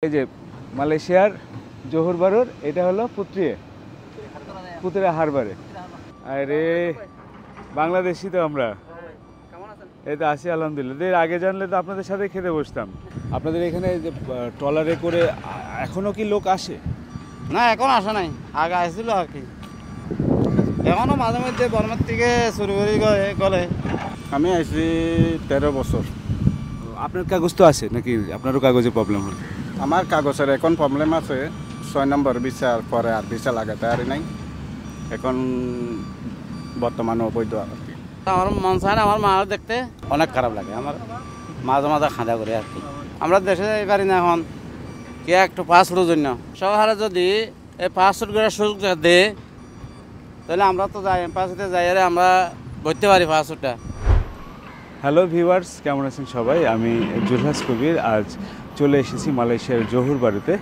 এই যে মালয়েশিয়ার জোহর বারুর, এটা হলো পুতরা হারবারে। আরে বাংলাদেশি তো আমরা, এই তো আছি আলহামদুলিল্লাহ। আগে জানলে তো আপনাদের সাথে খেতে বসতাম। আপনাদের এখানে যে ট্রলারে করে এখনো কি লোক আসে? না, এখন আসে নাই, আগে আসছিল আর কি। এখনো মাঝে মধ্যে বর্মার থেকে শুরু করে গলে। আমি আসছি 13 বছর। আপনার কাগজ তো আছে নাকি? আপনারও কাগজে প্রবলেম হল? আমার কাগজের এখন প্রবলেম আছে, 6 নম্বর ভিসার পরে আর ভিসা লাগাতে আর নাই। এখন বর্তমানে অবৈধ আর কি। আমার মন চায় না, আমার মা দেখতে অনেক খারাপ লাগে। আমার মাঝে মাঝে খাঁদা করে আর কি। আমরা দেশে যাই পারি না এখন, কে একটু পাসপোর্টের জন্য সরকারে যদি এই পাসপোর্ট করে সুযোগ দেয়, তাহলে আমরা তো যাই পাসপোর্টে যাই, আমরা ভরতে পারি পাসপোর্টটা। হ্যালো ভিউয়ার্স, কেমন আছেন সবাই? আমি জুলহাস কবির। আজ চলে এসেছি মালয়েশিয়ার জোহর বারুতে।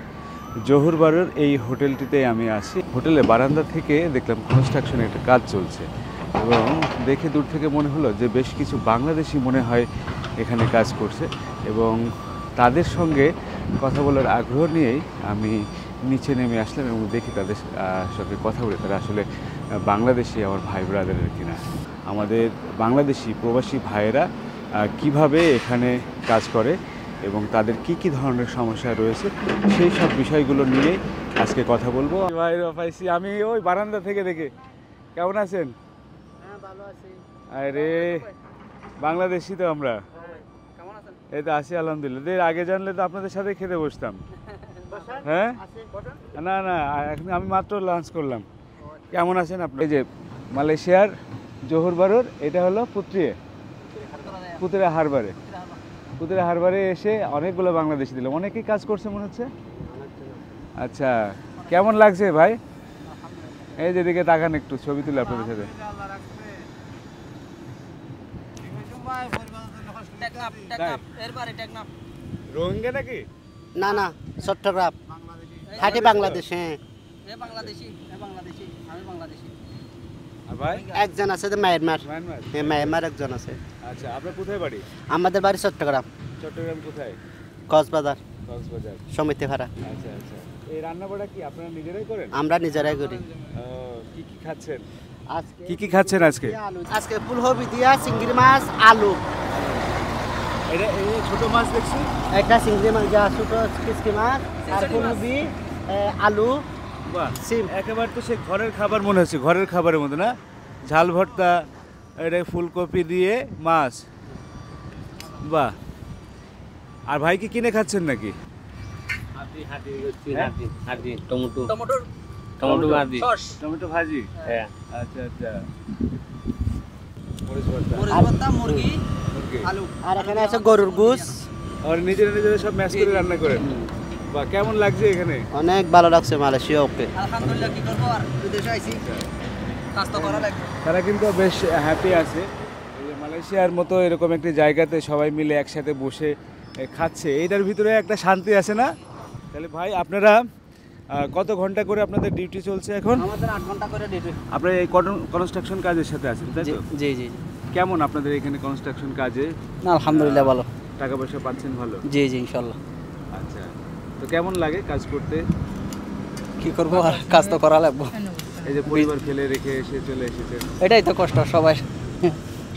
জোহর বারুর এই হোটেলটিতে আমি আছি। হোটেলের বারান্দা থেকে দেখলাম কনস্ট্রাকশনে একটা কাজ চলছে এবং দেখে দূর থেকে মনে হলো যে বেশ কিছু বাংলাদেশি মনে হয় এখানে কাজ করছে, এবং তাদের সঙ্গে কথা বলার আগ্রহ নিয়েই আমি নিচে নেমে আসলাম এবং দেখি তাদের সঙ্গে কথা বলে তারা আসলে বাংলাদেশি আমার ভাই ব্রাদারের কিনা। আমাদের বাংলাদেশি প্রবাসী ভাইয়েরা কিভাবে এখানে কাজ করে এবং তাদের কি কি ধরনের সমস্যা রয়েছে সেই সব বিষয়গুলো নিয়ে আজকে কথা বলবো। পাইছি আমি ওই বারান্দা থেকে দেখে। কেমন আছেন? ভালো আছি। আরে বাংলাদেশি তো আমরা, এই তো আছি আলহামদুলিল্লাহ। আগে জানলে তো আপনাদের সাথে খেতে বসতাম। হ্যাঁ না না, এখন আমি মাত্র লাঞ্চ করলাম। কেমন আছেন আপনি? এই যে মালয়েশিয়ার জোহর বারুর, এটা হলো পুতরা হারবারে এসে অনেকগুলো বাংলাদেশি দিলাম। অনেকেই কাজ করছে মনে হচ্ছে। আচ্ছা, কেমন লাগছে ভাই? এই যেদিকে তাকান, একটু ছবি তুলে আপনাদের সাথে। রোহিঙ্গা নাকি? না না, চট্টগ্রাম হাটি বাংলাদেশ। হ্যাঁ, ভাই একজন আছে তো মায়ানমার। হ্যাঁ, মায়ানমার একজন আছে। আচ্ছা, আপনার কোথায় বাড়ি? আমাদের বাড়ি চট্টগ্রাম। চট্টগ্রাম কোথায়? কক্সবাজার কক্সবাজার। সমিতি ভাড়া। আচ্ছা আচ্ছা, এই রান্নাবাড়া কি আপনারা নিজেরাই করেন? আমরা নিজেরাই করি। কি কি খাচ্ছেন? আজকে কি খাচ্ছেন আজকে? আজকে ফুলকপি দিয়া চিংড়ি মাছ, আলু। এটা এই ছোট মাছ দেখছি। একটা চিংড়ি মাছ, যা ছোট কিসকি মাছ, আর ফুলকপি, আলু, বাহ, সিম। একেবারে তো সে ঘরের খাবার মনে হচ্ছে, ঘরের খাবারের মতো না? ঝাল ভর্তা, এটা ফুলকপি দিয়ে মাছ। বাহ। আর ভাই কি কিনে খাচ্ছেন নাকি? টমেটো ভাজি। হ্যাঁ। আচ্ছা আচ্ছা, মুরগি, আলু। আর এখানে আছে গরুর গোশ। আর নিজেরা নিজেরা সব ম্যাচ করে রান্না করেন? বাহ, কেমন লাগছে এখানে? অনেক ভালো লাগছে মালয়েশিয়া। ওকে, আলহামদুলিল্লাহ। কি করবো আর, বিদেশে আইছি, কাজ তো করা লাগবে। তারা কিন্তু বেশ হ্যাপি আছে। এই যে মালয়েশিয়ার মতো এরকম একটি জায়গাতে সবাই মিলে একসাথে বসে খাচ্ছে, এইটার ভিতরে একটা শান্তি আছে না? তাহলে ভাই, আপনারা কত ঘন্টা করে আপনাদের ডিউটি চলছে এখন? আমাদের 8 ঘন্টা করে ডিউটি। আপনারা এই কনস্ট্রাকশন কাজের সাথে আছেন, তাই তো? জি জি। কেমন আপনাদের এখানে কনস্ট্রাকশন কাজে? না, আলহামদুলিল্লাহ ভালো। টাকা পয়সা পাচ্ছেন ভালো? জি জি, ইনশাল্লাহ। আচ্ছা, তো কেমন লাগে কাজ করতে? কি করবো আর, কাজ তো করা লাগবে। এই যে পরিবার ফেলে রেখে এসে চলে এসেছেন। এটাই তো কষ্ট,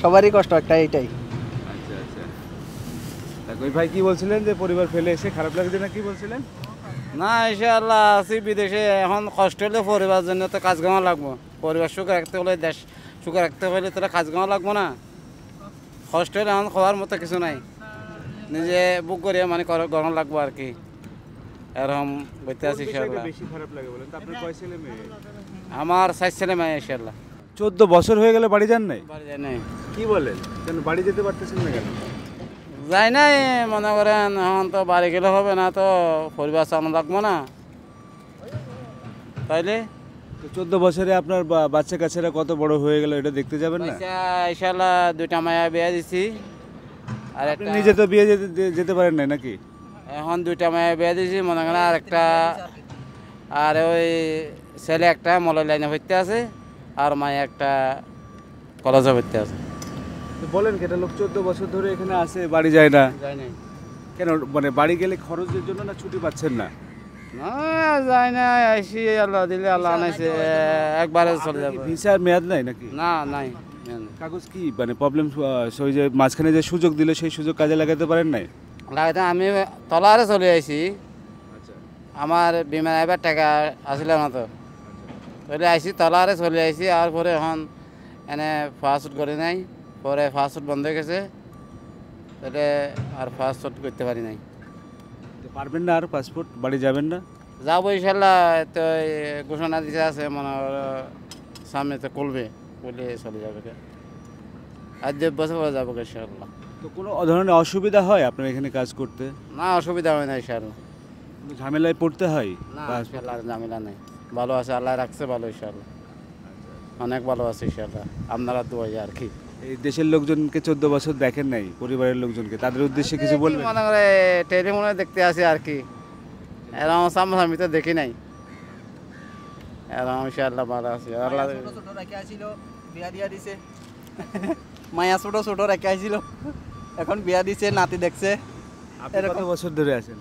সবারই কষ্ট একটা, এইটাই। আচ্ছা আচ্ছা, ওই ভাই কি বলছিলেন যে পরিবার ফেলে এসে খারাপ লাগছে না, কি বলছিলেন? না, ইনশাআল্লাহ আছি বিদেশে। এখন কষ্ট হলে পরিবার জন্য তো কাজ কামা লাগবো। পরিবার সুখে রাখতে হলে, দেশ সুখে রাখতে হলে তাহলে কাজ কামা লাগবো না? কষ্ট হলে এখন খাওয়ার মতো কিছু নাই, নিজে বুক করিয়া মানে গরম লাগবো আর কি। এরকম বইতে আছি ইনশাআল্লাহ। বেশি খারাপ লাগে বলেন তো? আপনার কয় ছেলে মেয়ে? আমার 4 ছেলে মেয়ে ইনশাআল্লাহ। 14 বছর হয়ে গেলে বাড়ি যান নাই? বাড়ি যায় নাই। কি বলেন, কেন বাড়ি যেতে পারতেছেন না কেন? যাই নাই, মনে করেন এখন তো বাড়ি গেলে হবে না, তো পরিবার চালানো লাগবো না তাইলে। তো 14 বছরে আপনার বাচ্চা কাচ্চারা কত বড় হয়ে গেল, এটা দেখতে যাবেন না? ইনশাআল্লাহ 2টা মায়া বিয়ে দিছি, আর আপনি একটা নিজে তো বিয়ে যেতে পারেন নাই নাকি? এখন 2টা মায়া বিয়ে দিছি, মনে করেন আর একটা, আর ওই ছেলে একটা মলের লাইনে ভর্তি আছে, আর মায়া একটা কলেজে ভর্তি আছে। তো বলেন, কেটা লোক 14 বছর ধরে এখানে আসে, বাড়ি যায় না? যাই নাই। কেন মানে বাড়ি গেলে খরচের জন্য না ছুটি পাচ্ছেন না? না যাই না, আইসি আল্লাহ দিলে আল্লাহ আনাইছে, একবারে চলে যাবে। ভিসার মেয়াদ নাই নাকি? না নাই, কাগজ কি মানে প্রবলেম? ওই যে মাঝখানে যে সুযোগ দিল সেই সুযোগ কাজে লাগাতে পারেন নাই? লাগাইতে আমি তলারে চলে আইছি, আচ্ছা আমার বিমান এবার টাকা আসলে না তো, তাহলে আইসি তলারে চলে আইসি। আর পরে এখন এনে ফাস্ট করে নাই, পরে ফাস্ট বন্ধ হয়ে গেছে, তাহলে আর ফাস্ট করতে পারি নাই। তো পারবেন না আর পাসপোর্ট? বাড়ি যাবেন না? যাবো ইনশাল্লাহ, তো এই ঘোষণা দিতে আছে মনে করো সামনে তো করবে, বলে চলে যাবে। আর 1.5 বছর পরে যাবো ইনশাল্লাহ। তো কোনো ধরনের অসুবিধা হয় আপনার এখানে কাজ করতে? না অসুবিধা হয় না ইনশাল্লাহ, কোনো ঝামেলায় পড়তে হয়? না পাসপোর্ট ইনশাল্লাহ আর ঝামেলা নেই, ভালো আছে, আল্লাহ রাখছে ভালো ইনশাল্লাহ, অনেক ভালো আছে ইনশাল্লাহ। আপনারা দোয়াই আর কি। এই দেশের লোকজনকে 14 বছর দেখেন নাই, পরিবারের লোকজনকে, তাদের উদ্দেশ্যে কিছু বলবেন? মনে করে টেলিফোনে দেখতে আসি আর কি, এরকম সামনাসামনি তো দেখি নাই, এরকম ইনশাল্লাহ ভালো আছে আল্লাহ। ছোট রেখে আসছিল, বিয়া দিয়া দিছে। মায়া ছোট ছোট রেখে আসছিল, এখন বিয়া দিছে, নাতি দেখছে। আপনি কত বছর ধরে আছেন?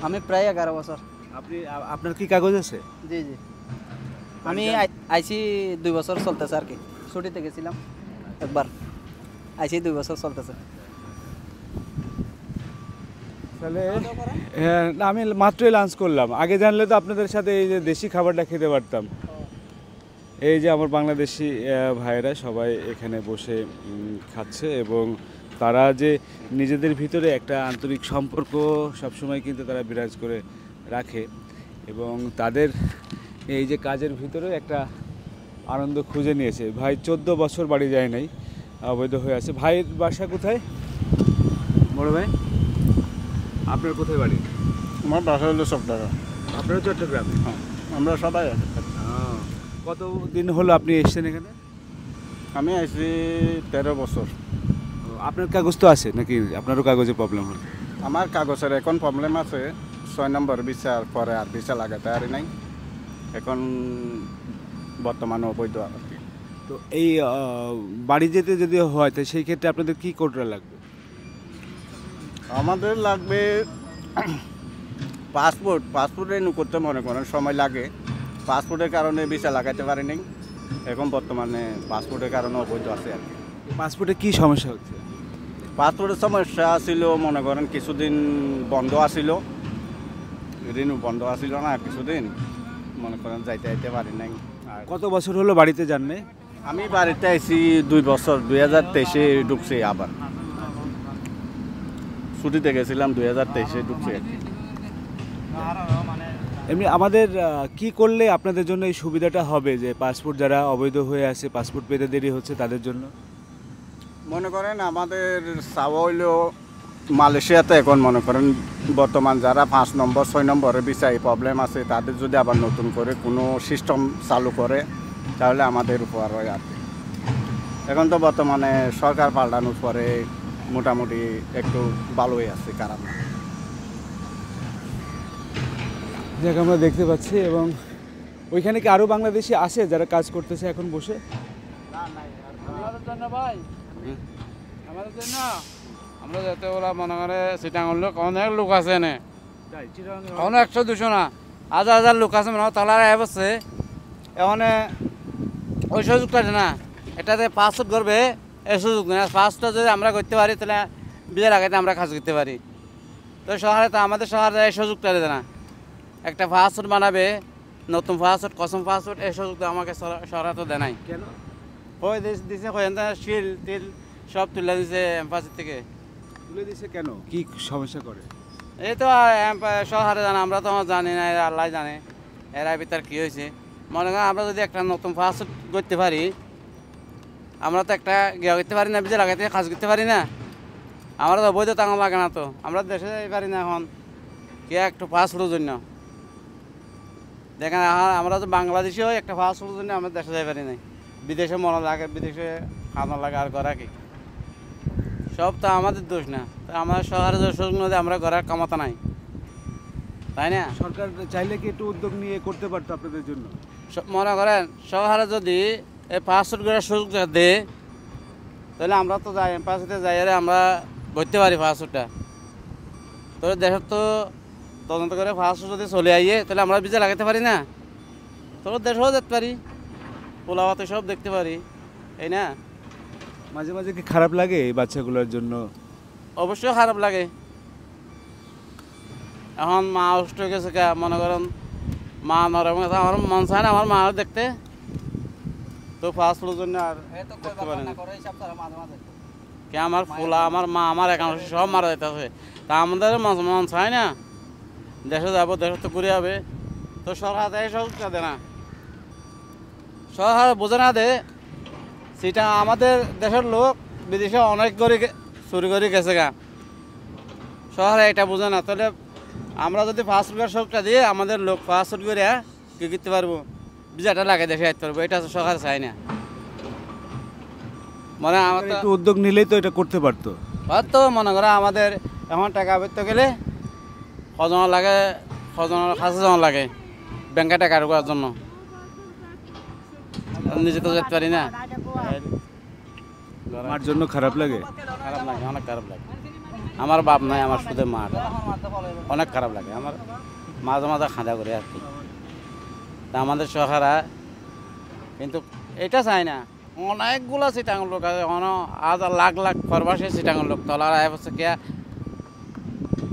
আমি প্রায় 11 বছর। আপনি আপনার কি কাগজ আছে? জি জি, আমি আইসি 2 বছর চলতেছে আর কি, ছুটিতে গেছিলাম একবার, আইসি 2 বছর চলতেছে। তাহলে হ্যাঁ, না, আমি মাত্রই লাঞ্চ করলাম। আগে জানলে তো আপনাদের সাথে এই যে দেশি খাবারটা খেতে পারতাম। এই যে আমার বাংলাদেশি ভাইয়েরা সবাই এখানে বসে খাচ্ছে, এবং তারা যে নিজেদের ভিতরে একটা আন্তরিক সম্পর্ক সবসময় কিন্তু তারা বিরাজ করে রাখে, এবং তাদের এই যে কাজের ভিতরে একটা আনন্দ খুঁজে নিয়েছে। ভাই 14 বছর বাড়ি যায় নাই, অবৈধ হয়ে আছে। ভাইয়ের বাসা কোথায়? বড় ভাই আপনার কোথায় বাড়ি? আমার বাসা হলো চট্টগ্রাম। আপনারও চট্টগ্রাম? হ্যাঁ, আমরা সবাই আছি। কতদিন হলো আপনি এসেছেন এখানে? আমি আইসি 13 বছর। আপনার কাগজ তো আছে নাকি? আপনারও কাগজে প্রবলেম হলো? আমার কাগজের এখন প্রবলেম আছে, 6 নম্বর ভিসার পরে আর ভিসা লাগাতে পারি নাই, এখন বর্তমানে অবৈধ আর কি। তো এই বাড়ি যেতে যদি হয় তো সেই ক্ষেত্রে আপনাদের কি করা লাগবে? আমাদের লাগবে পাসপোর্ট রিনিউ করতে মনে করেন সময় লাগে, পাসপোর্টের কারণে ভিসা লাগাইতে পারি নাই, এখন বর্তমানে পাসপোর্টের কারণে অবৈধ আছে আর কি। পাসপোর্টে কি সমস্যা হচ্ছে? পাসপোর্টের সমস্যা ছিল, মনে করেন কিছুদিন বন্ধ আছিল, রিনিউ বন্ধ আছিল না কিছুদিন, মনে করেন যাইতে পারি নাই। আর কত বছর হলো বাড়িতে যান নাই? আমি বাড়িতে আইছি 2 বছর, 2023-এ ঢুকছি, আবার ছুটিতে গেছিলাম, 2023-এ ঢুকছি আর কি। এমনি আমাদের কি করলে আপনাদের জন্য এই সুবিধাটা হবে যে পাসপোর্ট যারা অবৈধ হয়ে আছে, পাসপোর্ট পেতে দেরি হচ্ছে তাদের জন্য? মনে করেন আমাদের চাওয়া হইলো মালয়েশিয়াতে এখন মনে করেন বর্তমান যারা 5 নম্বর 6 নম্বরের বিষয়ে প্রবলেম আছে, তাদের যদি আবার নতুন করে কোনো সিস্টেম চালু করে তাহলে আমাদের উপকার হয় আর কি। এখন তো বর্তমানে সরকার পাল্টানোর পরে মোটামুটি একটু ভালোই আছে কারণ। যাক আমরা দেখতে পাচ্ছি, এবং ওইখানে কি আরও বাংলাদেশি আসে যারা কাজ করতেছে এখন বসে? আমাদের জন্য ভাই, আমাদের জন্য আমরা যাতে ওরা মনে করে সিটাঙ্গল লোক অনেক লোক আছে এনে, অনেক 100-200 না, হাজার লোক আছে, মানে তালারা বসছে এখানে, ওই সুযোগটা না, এটাতে পাসপোর্ট করবে এই সুযোগ নেই। পাসপোর্টটা যদি আমরা করতে পারি তাহলে বিয়ের আগে আমরা কাজ করতে পারি। তো শহরে তো আমাদের শহরে এই সুযোগটা দেয় না, একটা পাসপোর্ট বানাবে, নতুন পাসপোর্ট, কসম পাসপোর্ট, এই সুযোগটা আমাকে শহরে তো দেয় নাই। কেন? ওই দিছে শিল টিল সব তুলে দিছে এম্পাসির থেকে। তুলে দিছে কেন? কি সমস্যা করে? এই তো শহরে জানে, আমরা তো জানি না, আল্লাহ জানে এরা ভিতর কী হয়েছে। মনে করেন আমরা যদি একটা নতুন পাসপোর্ট করতে পারি, আমরা তো একটা গিয়া করতে পারি না, বিজে লাগাইতে কাজ করতে পারি না, আমরা তো বৈধ টাকা লাগে না, তো আমরা দেশে যাই পারি না এখন কে একটু পাসপোর্টের জন্য। দেখেন আমরা তো বাংলাদেশি হই, একটা পাসপোর্টের জন্য আমরা দেশে যাই পারি না, বিদেশে মনে লাগে, বিদেশে খানা লাগে, আর করা কি সব তো আমাদের দোষ না। তো আমাদের শহরে যে সুযোগ নদী আমরা ঘরের কামাতা নাই, তাই না? সরকার চাইলে কি একটু উদ্যোগ নিয়ে করতে পারতো আপনাদের জন্য? মনে করেন শহরে যদি এই পাসপোর্ট করার সুযোগ দেয় তাহলে আমরা তো যাই এম্পাসিতে যাই, আমরা করতে পারি পাসপোর্টটা। তো দেশের তো তদন্ত করে ফার্স্ট যদি চলে আইয়ে তাহলে আমরা ভিসা লাগাতে পারি না, তো দেশেও যেতে পারি, পোলাওয়াতে সব দেখতে পারি, এই না? মাঝে মাঝে কি খারাপ লাগে এই বাচ্চাগুলোর জন্য? অবশ্যই খারাপ লাগে। এখন মা অসুস্থ হয়ে গেছে, মনে করেন মা নরম গেছে, আমার মন চায় না আমার মা দেখতে, তো ফার্স্ট ফ্লোর জন্য আর দেখতে পারি না। কে আমার পোলা, আমার মা, আমার একাংশ সব মারা যেতেছে, তা আমাদের মন চায় না, দেশে যাবো, দেশে তো ঘুরে যাবে, তো সরকার দেয় সব দেয় না, সরকার বোঝে না দে, সেটা আমাদের দেশের লোক বিদেশে অনেক করে চুরি করে গেছে গা, শহরে এটা বোঝে না। তাহলে আমরা যদি ফার্স্ট ফ্লোর সবটা দিয়ে আমাদের লোক ফার্স্ট ফুড করে কী করতে পারবো, ভিসাটা লাগে দেশে আসতে পারবো, এটা সরকার চায় না। মানে আমার তো একটু উদ্যোগ নিলেই তো এটা করতে পারতো। তো মনে করো আমাদের এখন টাকা বেরতে গেলে কজন লাগে, কজনের কাছে জন লাগে ব্যাংকে টাকা ঢোকার জন্য, নিজে তো যেতে পারি না। আমার জন্য খারাপ লাগে। খারাপ লাগে, অনেক খারাপ লাগে। আমার বাপ নাই, আমার শুধু মা, অনেক খারাপ লাগে আমার, মাঝে মাঝে খাঁদা করে আর কি। তা আমাদের সরকারা কিন্তু এটা চায় না। অনেকগুলো চিটাঙ্গর লোক আছে, আজ লাখ লাখ প্রবাসী চিটাঙ্গর লোক তলার আয় বছর কে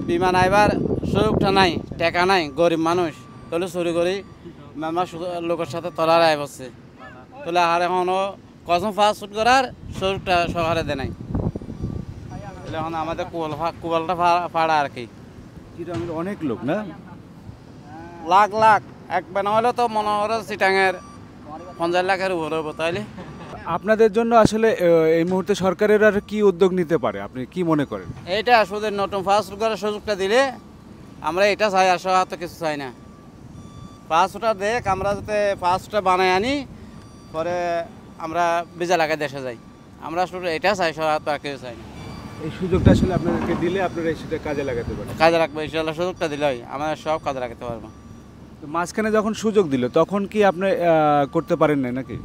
বিমান আইবার সুযোগটা নাই, টাকা নাই, গরিব মানুষ, তাহলে চুরি করি মেম্বার লোকের সাথে তলার আয় বসছে, তাহলে আর এখনও কসম ফাস্ট ফুড করার সুযোগটা সরকারে দেয় নাই। তাহলে এখন আমাদের কুয়ালটা ফাড়া আর কি, চিটাগাংয়ের অনেক লোক না, লাখ লাখ একবার না হলে তো মনে হয় চিটাঙের 50 লাখের উপরে হবো। তাইলে আপনাদের জন্য আসলে এই মুহূর্তে সরকারের আর কি উদ্যোগ নিতে পারে, আপনি কি মনে করেন? এইটা শুধু নতুন ফাস্ট ফুড করার সুযোগটা দিলে আমরা এটা চাই, আর সহ তো কিছু চাই না। ফাস্ট ফুডটা দেখ, আমরা যাতে ফাস্ট ফুডটা বানাই আনি, পরে আমরা ভিসা লাগাই দেশে যাই, আমরা শুধু এটা চাই, সহ তো আর কিছু চাই না। এই সুযোগটা আসলে আপনাদেরকে দিলে আপনারা সেটা কাজে লাগাতে পারেন। কাজে রাখবো ইনশাল্লাহ, সুযোগটা দিলে আমরা সব কাজে রাখতে পারবো। তো মাঝখানে যখন সুযোগ দিল তখন কি আপনি করতে পারেন না নাকি?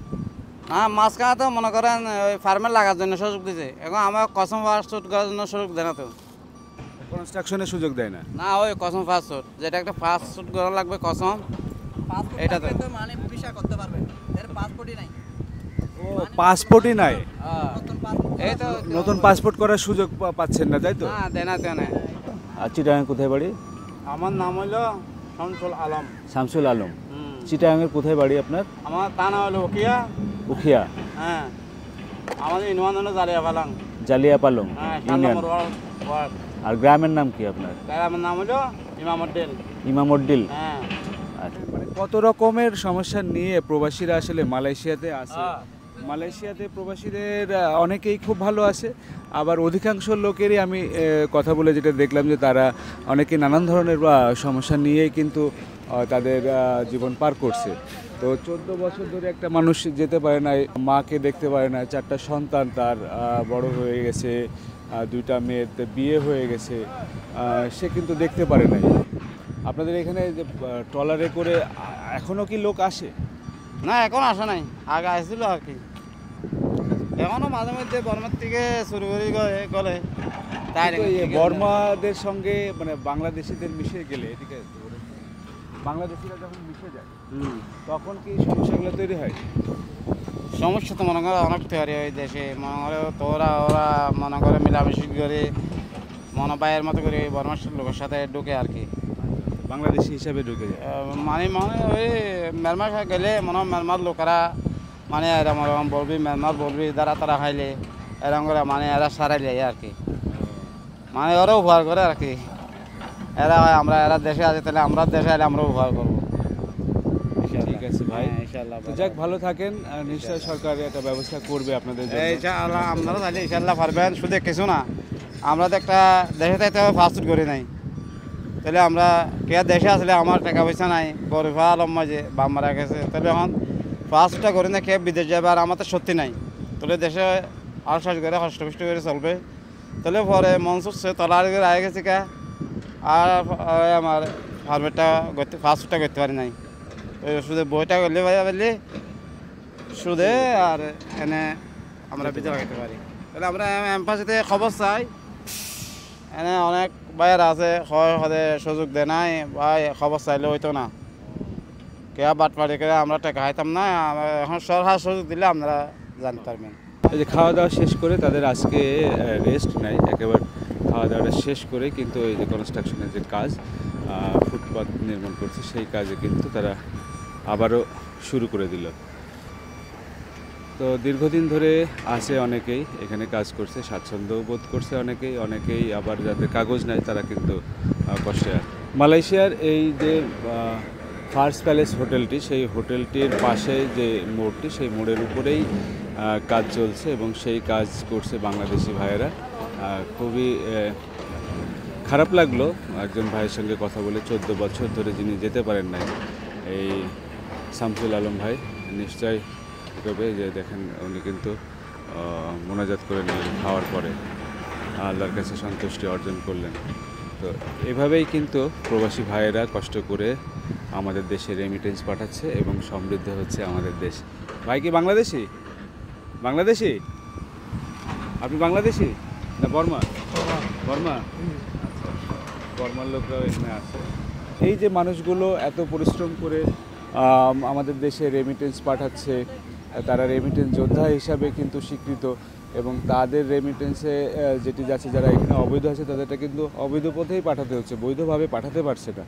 হ্যাঁ, মাঝখানে তো মনে করেন ওই ফার্মে লাগার জন্য সুযোগ দিছে, এখন আমার কসম ফাস্ট ফুড করার জন্য সুযোগ দেয় না তো। কনস্ট্রাকশনের সুযোগ দেয় না? না, ওই কসম ফাস্ট ফুড, যেটা একটা ফাস্ট ফুড করা লাগবে কসম, এটা তো মানে ভিসা করতে পারবে, এর পাসপোর্টই নাই। ও, পাসপোর্টই নাই, এই তো নতুন পাসপোর্ট করার সুযোগ পাচ্ছেন না, তাই তো? না, দেয় না, দেয় না। আর চিটাগাং কোথায় বাড়ি? আমার নাম হলো শামসুল আলম। শামসুল আলম। চিটাগাংয়ের কোথায় বাড়ি আপনার? আমার তা নাম হলো উকিয়া। উখিয়া। হ্যাঁ, আমাদের ইউনিয়ন হলো জালিয়া পালাং। জালিয়া পালং হ্যাঁ, ইউনিয়ন। ওয়ার্ড। আর গ্রামের নাম কি আপনার? আমার নাম হলো ইমামউদ্দিন। ইমামউদ্দিন। হ্যাঁ, আচ্ছা, মানে কত রকমের সমস্যা নিয়ে প্রবাসীরা আসলে মালয়েশিয়াতে আসে। মালয়েশিয়াতে প্রবাসীদের অনেকেই খুব ভালো আছে, আবার অধিকাংশ লোকেরই আমি কথা বলে যেটা দেখলাম যে তারা অনেকে নানান ধরনের সমস্যা নিয়েই কিন্তু তাদের জীবন পার করছে। তো 14 বছর ধরে একটা মানুষ যেতে পারে না, মাকে দেখতে পারে না, 4টা সন্তান তার বড় হয়ে গেছে, 2টা মেয়ের বিয়ে হয়ে গেছে, সে কিন্তু দেখতে পারে নাই। আপনাদের এখানে যে ট্রলারে করে এখনও কি লোক আসে? না এখন আসে নাই, আগে আসছিল আর কি, এখনো মাঝে মধ্যে বর্মার থেকে শুরু করে গলে তাই কিন্তু এই বর্মাদের সঙ্গে মানে বাংলাদেশিদের মিশে গেলে, ঠিক আছে, বাংলাদেশিরা যখন মিশে যায় তখন কি সমস্যাগুলো তৈরি হয়? সমস্যা তো মনে করো অনেক তৈরি হয় দেশে, মনে করো তোরা ওরা মনে করে মিলামিশি করে মনে বাইয়ের মতো করে বর্মার লোকের সাথে ঢুকে আর কি, বাংলাদেশি হিসাবে ঢুকে যায়। মানে ওই মেরমার গেলে মনে হয় মেরমার লোকেরা মানে এরম এরম বলবি, মেরমার বলবি, দ্বারা তারা খাইলে এরম করে মানে এরা সারাইলে আর কি, মানে ওরা উপহার করে আর কি, এরা এরা দেশে আছে তাহলে আমরা দেশে এলে আমরা উপহার করবো। ঠিক আছে ভাই, ইনশাল্লাহ। তো যাক, ভালো থাকেন, নিশ্চয় সরকার একটা ব্যবস্থা করবে আপনাদের জন্য। ইনশাআল্লাহ আপনারা তাহলে ইনশাল্লাহ পারবেন, শুধু কিছু না, আমরা তো একটা দেশে থাকতে ফাস্ট ফুড করি নাই, তাহলে আমরা কে দেশে আসলে আমার টাকা পয়সা নাই, গরিব আলম মাঝে বাপ মারা গেছে, তাহলে এখন ফাস্ট ফুডটা করি না, কে বিদেশ যাবে, আর আমার তো সত্যি নাই, তাহলে দেশে আর সাজ করে কষ্ট করে চলবে, তাহলে পরে মন চুষছে তলার আগে গেছে কে, আর আমার ফার্মেরটা ফাস্ট ফুডটা করতে পারি নাই, শুধু বইটা করলে পারলে শুধু আর এনে আমরা বিচার রাখতে পারি, তাহলে আমরা এম্পাসিতে খবর চাই, এনে অনেক বাইরে আছে হয় হদে সুযোগ দেয় নাই বা খবর চাইলে হইতো না কে বাটপাড়ি করে আমরা টাকা খাইতাম না এখন সরকার সুযোগ দিলে আমরা জানতে পারবেন। এই যে খাওয়া দাওয়া শেষ করে তাদের আজকে রেস্ট নাই, একেবারে খাওয়া দাওয়াটা শেষ করে কিন্তু এই যে কনস্ট্রাকশনের যে কাজ ফুটপাথ নির্মাণ করছে সেই কাজে কিন্তু তারা আবারও শুরু করে দিল। তো দীর্ঘদিন ধরে আছে অনেকেই এখানে কাজ করছে, স্বাচ্ছন্দ্য বোধ করছে অনেকেই আবার যাদের কাগজ নাই তারা কিন্তু কষ্টে আছে। মালয়েশিয়ার এই যে ফার্স্ট প্যালেস হোটেলটি, সেই হোটেলটির পাশে যে মোড়টি, সেই মোড়ের উপরেই কাজ চলছে এবং সেই কাজ করছে বাংলাদেশি ভাইয়েরা। খুবই খারাপ লাগলো একজন ভাইয়ের সঙ্গে কথা বলে, 14 বছর ধরে যিনি যেতে পারেন নাই, এই শামসুল আলম ভাই। নিশ্চয় তবে যে দেখেন উনি কিন্তু মোনাজাত করে নিলেন, খাওয়ার পরে আল্লাহর কাছে সন্তুষ্টি অর্জন করলেন। তো এভাবেই কিন্তু প্রবাসী ভাইয়েরা কষ্ট করে আমাদের দেশে রেমিটেন্স পাঠাচ্ছে এবং সমৃদ্ধ হচ্ছে আমাদের দেশ। ভাই কি বাংলাদেশি? বাংলাদেশি? আপনি বাংলাদেশি না বর্মা? বর্মা, আচ্ছা, বর্মার লোকরাও এখানে আছে। এই যে মানুষগুলো এত পরিশ্রম করে আমাদের দেশে রেমিটেন্স পাঠাচ্ছে, তারা রেমিটেন্স যোদ্ধা হিসাবে কিন্তু স্বীকৃত এবং তাদের রেমিটেন্সে যেটি যাচ্ছে, যারা এখানে অবৈধ আছে তাদেরটা কিন্তু অবৈধ পথেই পাঠাতে হচ্ছে, বৈধভাবে পাঠাতে পারছে না।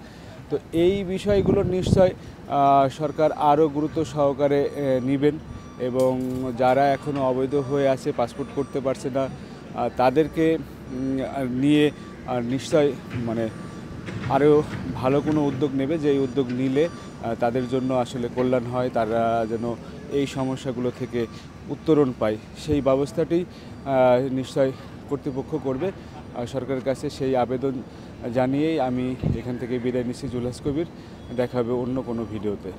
তো এই বিষয়গুলো নিশ্চয় সরকার আরও গুরুত্ব সহকারে নেবেন এবং যারা এখনও অবৈধ হয়ে আছে, পাসপোর্ট করতে পারছে না, তাদেরকে নিয়ে নিশ্চয় মানে আরও ভালো কোনো উদ্যোগ নেবে, যে উদ্যোগ নিলে তাদের জন্য আসলে কল্যাণ হয়, তারা যেন এই সমস্যাগুলো থেকে উত্তরণ পায়, সেই ব্যবস্থাটি নিশ্চয় কর্তৃপক্ষ করবে। সরকারের কাছে সেই আবেদন জানিয়েই আমি এখান থেকে বিদায় নিচ্ছি। জুলহাস কবির, দেখা হবে অন্য কোনো ভিডিওতে।